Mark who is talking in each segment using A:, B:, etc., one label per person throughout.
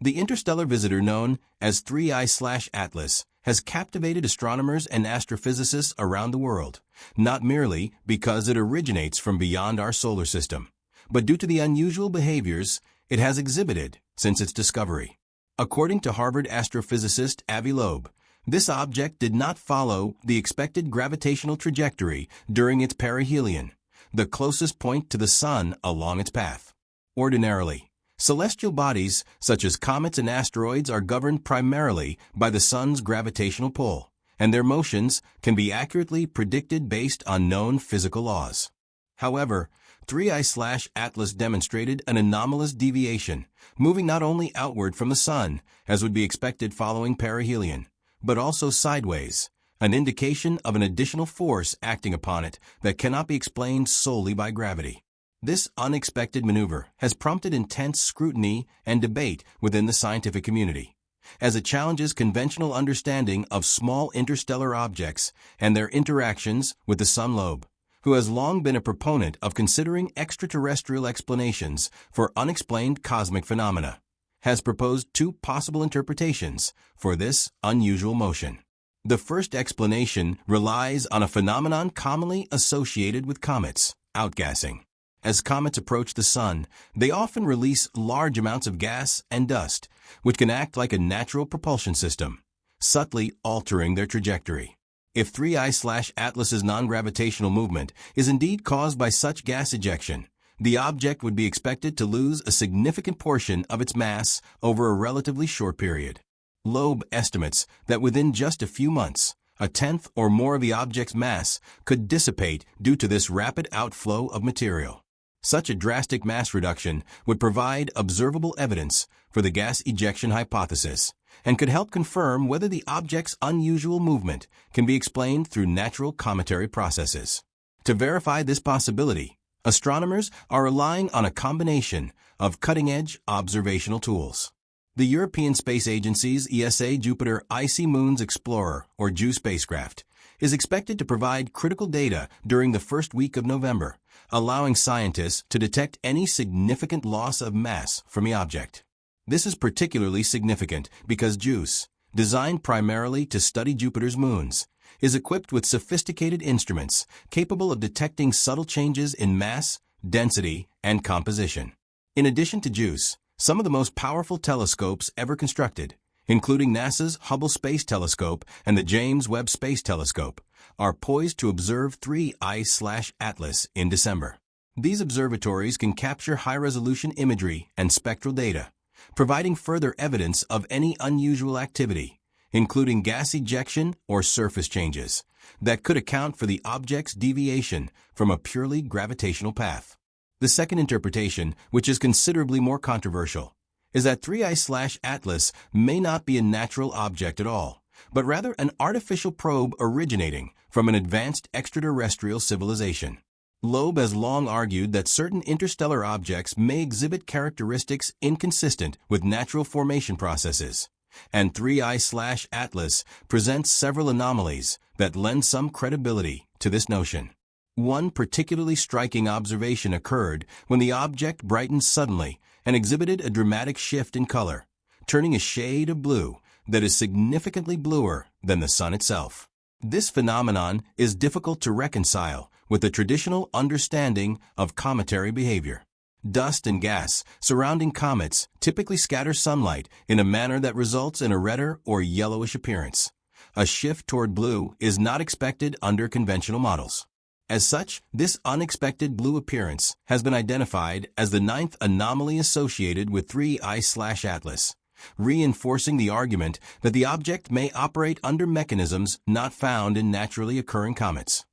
A: The interstellar visitor known as 3I/Atlas has captivated astronomers and astrophysicists around the world, not merely because it originates from beyond our solar system, but due to the unusual behaviors it has exhibited since its discovery. According to Harvard astrophysicist Avi Loeb, this object did not follow the expected gravitational trajectory during its perihelion, the closest point to the Sun along its path. Ordinarily, celestial bodies such as comets and asteroids are governed primarily by the Sun's gravitational pull, and their motions can be accurately predicted based on known physical laws. However, 3I/Atlas demonstrated an anomalous deviation, moving not only outward from the Sun, as would be expected following perihelion, but also sideways, an indication of an additional force acting upon it that cannot be explained solely by gravity. This unexpected maneuver has prompted intense scrutiny and debate within the scientific community, as it challenges conventional understanding of small interstellar objects and their interactions with the Sun. Loeb, who has long been a proponent of considering extraterrestrial explanations for unexplained cosmic phenomena, has proposed two possible interpretations for this unusual motion. The first explanation relies on a phenomenon commonly associated with comets, outgassing. As comets approach the Sun, they often release large amounts of gas and dust, which can act like a natural propulsion system, subtly altering their trajectory. If 3I/Atlas's non-gravitational movement is indeed caused by such gas ejection, the object would be expected to lose a significant portion of its mass over a relatively short period. Loeb estimates that within just a few months, a tenth or more of the object's mass could dissipate due to this rapid outflow of material. Such a drastic mass reduction would provide observable evidence for the gas ejection hypothesis and could help confirm whether the object's unusual movement can be explained through natural cometary processes. To verify this possibility, astronomers are relying on a combination of cutting-edge observational tools. The European Space Agency's ESA Jupiter Icy Moons Explorer, or JUICE spacecraft, is expected to provide critical data during the first week of November, allowing scientists to detect any significant loss of mass from the object. This is particularly significant because JUICE, designed primarily to study Jupiter's moons, is equipped with sophisticated instruments capable of detecting subtle changes in mass, density, and composition. In addition to JUICE, some of the most powerful telescopes ever constructed, including NASA's Hubble Space Telescope and the James Webb Space Telescope, are poised to observe 3I/Atlas in December. These observatories can capture high-resolution imagery and spectral data, providing further evidence of any unusual activity, including gas ejection or surface changes, that could account for the object's deviation from a purely gravitational path. The second interpretation, which is considerably more controversial, is that 3I/Atlas may not be a natural object at all, but rather an artificial probe originating from an advanced extraterrestrial civilization. Loeb has long argued that certain interstellar objects may exhibit characteristics inconsistent with natural formation processes, and 3I/Atlas presents several anomalies that lend some credibility to this notion. One particularly striking observation occurred when the object brightened suddenly and exhibited a dramatic shift in color, turning a shade of blue that is significantly bluer than the Sun itself. This phenomenon is difficult to reconcile with the traditional understanding of cometary behavior. Dust and gas surrounding comets typically scatter sunlight in a manner that results in a redder or yellowish appearance. A shift toward blue is not expected under conventional models. As such, this unexpected blue appearance has been identified as the ninth anomaly associated with 3I/Atlas, reinforcing the argument that the object may operate under mechanisms not found in naturally occurring comets.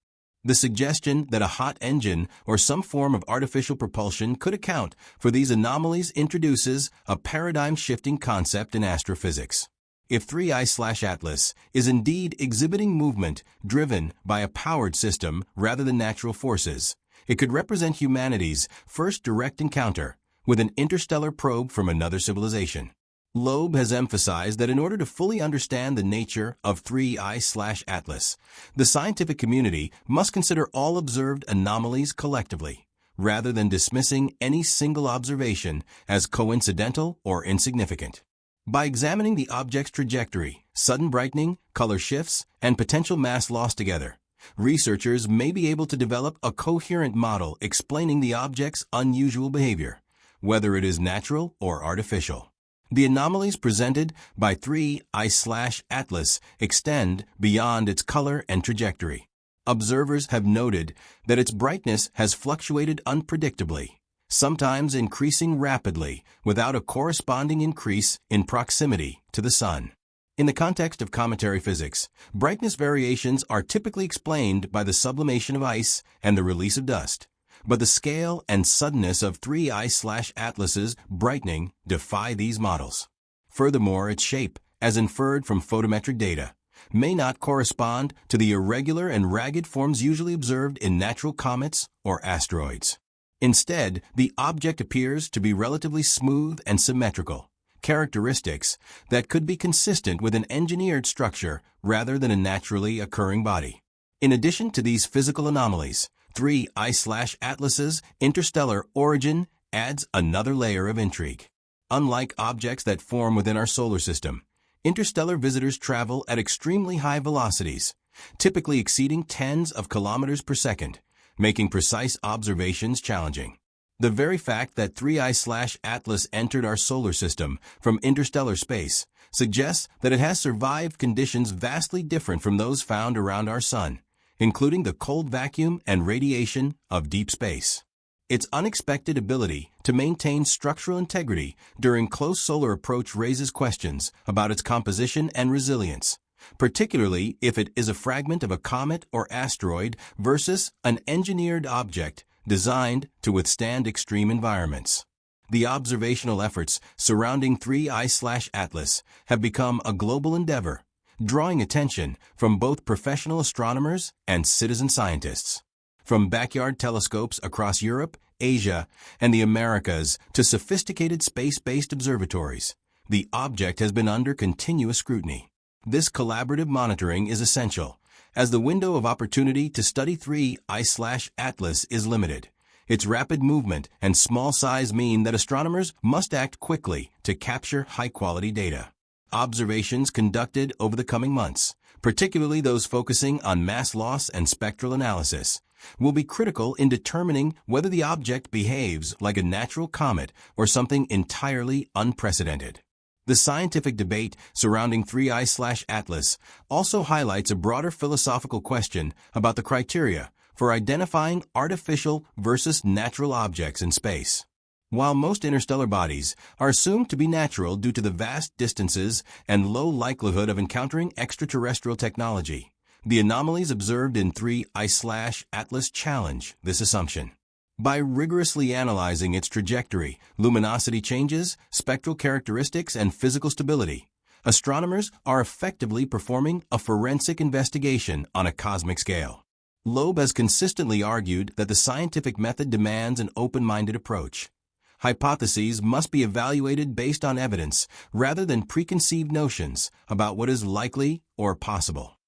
A: The suggestion that a hot engine or some form of artificial propulsion could account for these anomalies introduces a paradigm-shifting concept in astrophysics. If 3I/Atlas is indeed exhibiting movement driven by a powered system rather than natural forces, it could represent humanity's first direct encounter with an interstellar probe from another civilization. Loeb has emphasized that in order to fully understand the nature of 3I/Atlas, the scientific community must consider all observed anomalies collectively, rather than dismissing any single observation as coincidental or insignificant. By examining the object's trajectory, sudden brightening, color shifts, and potential mass loss together, researchers may be able to develop a coherent model explaining the object's unusual behavior, whether it is natural or artificial. The anomalies presented by 3I/Atlas extend beyond its color and trajectory. Observers have noted that its brightness has fluctuated unpredictably, sometimes increasing rapidly without a corresponding increase in proximity to the Sun. In the context of cometary physics, brightness variations are typically explained by the sublimation of ice and the release of dust, but the scale and suddenness of 3I/Atlas's brightening defy these models. Furthermore, its shape, as inferred from photometric data, may not correspond to the irregular and ragged forms usually observed in natural comets or asteroids. Instead, the object appears to be relatively smooth and symmetrical, characteristics that could be consistent with an engineered structure rather than a naturally occurring body. In addition to these physical anomalies, 3I/Atlas's interstellar origin adds another layer of intrigue. Unlike objects that form within our solar system, interstellar visitors travel at extremely high velocities, typically exceeding tens of kilometers per second, making precise observations challenging. The very fact that 3I/Atlas entered our solar system from interstellar space suggests that it has survived conditions vastly different from those found around our Sun, including the cold vacuum and radiation of deep space. Its unexpected ability to maintain structural integrity during close solar approach raises questions about its composition and resilience, particularly if it is a fragment of a comet or asteroid versus an engineered object designed to withstand extreme environments. The observational efforts surrounding 3I/Atlas have become a global endeavor, drawing attention from both professional astronomers and citizen scientists. From backyard telescopes across Europe, Asia, and the Americas to sophisticated space-based observatories, the object has been under continuous scrutiny. This collaborative monitoring is essential, as the window of opportunity to study 3I/Atlas is limited. Its rapid movement and small size mean that astronomers must act quickly to capture high-quality data. Observations conducted over the coming months, particularly those focusing on mass loss and spectral analysis, will be critical in determining whether the object behaves like a natural comet or something entirely unprecedented. The scientific debate surrounding 3I/Atlas also highlights a broader philosophical question about the criteria for identifying artificial versus natural objects in space. While most interstellar bodies are assumed to be natural due to the vast distances and low likelihood of encountering extraterrestrial technology, the anomalies observed in 3I/Atlas challenge this assumption. By rigorously analyzing its trajectory, luminosity changes, spectral characteristics, and physical stability, astronomers are effectively performing a forensic investigation on a cosmic scale. Loeb has consistently argued that the scientific method demands an open-minded approach. Hypotheses must be evaluated based on evidence rather than preconceived notions about what is likely or possible.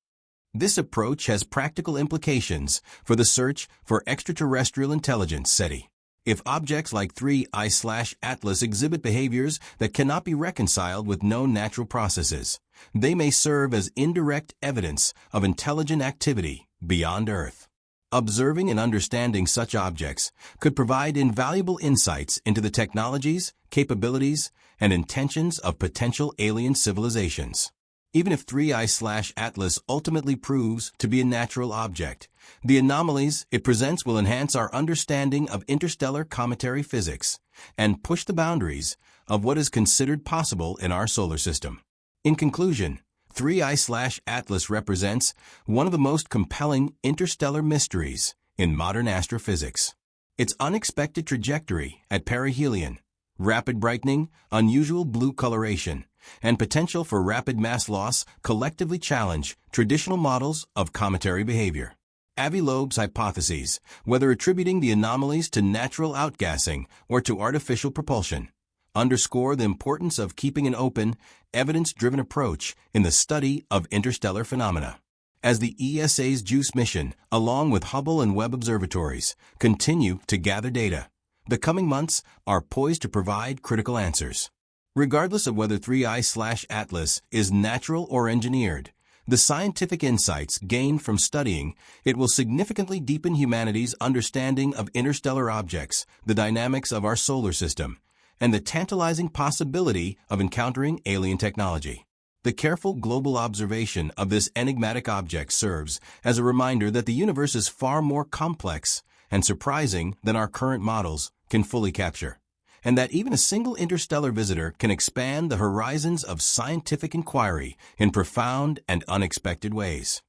A: This approach has practical implications for the search for extraterrestrial intelligence SETI. If objects like 3I/Atlas exhibit behaviors that cannot be reconciled with known natural processes, they may serve as indirect evidence of intelligent activity beyond Earth. Observing and understanding such objects could provide invaluable insights into the technologies, capabilities, and intentions of potential alien civilizations. Even if 3I/Atlas ultimately proves to be a natural object, the anomalies it presents will enhance our understanding of interstellar cometary physics and push the boundaries of what is considered possible in our solar system. In conclusion, 3I/Atlas represents one of the most compelling interstellar mysteries in modern astrophysics. Its unexpected trajectory at perihelion, rapid brightening, unusual blue coloration, and potential for rapid mass loss collectively challenge traditional models of cometary behavior. Avi Loeb's hypotheses, whether attributing the anomalies to natural outgassing or to artificial propulsion, underscore the importance of keeping an open, evidence-driven approach in the study of interstellar phenomena. As the ESA's JUICE mission, along with Hubble and Webb observatories, continue to gather data, the coming months are poised to provide critical answers. Regardless of whether 3i/Atlas is natural or engineered, the scientific insights gained from studying it will significantly deepen humanity's understanding of interstellar objects, the dynamics of our solar system, and the tantalizing possibility of encountering alien technology. The careful global observation of this enigmatic object serves as a reminder that the universe is far more complex and surprising than our current models can fully capture, and that even a single interstellar visitor can expand the horizons of scientific inquiry in profound and unexpected ways.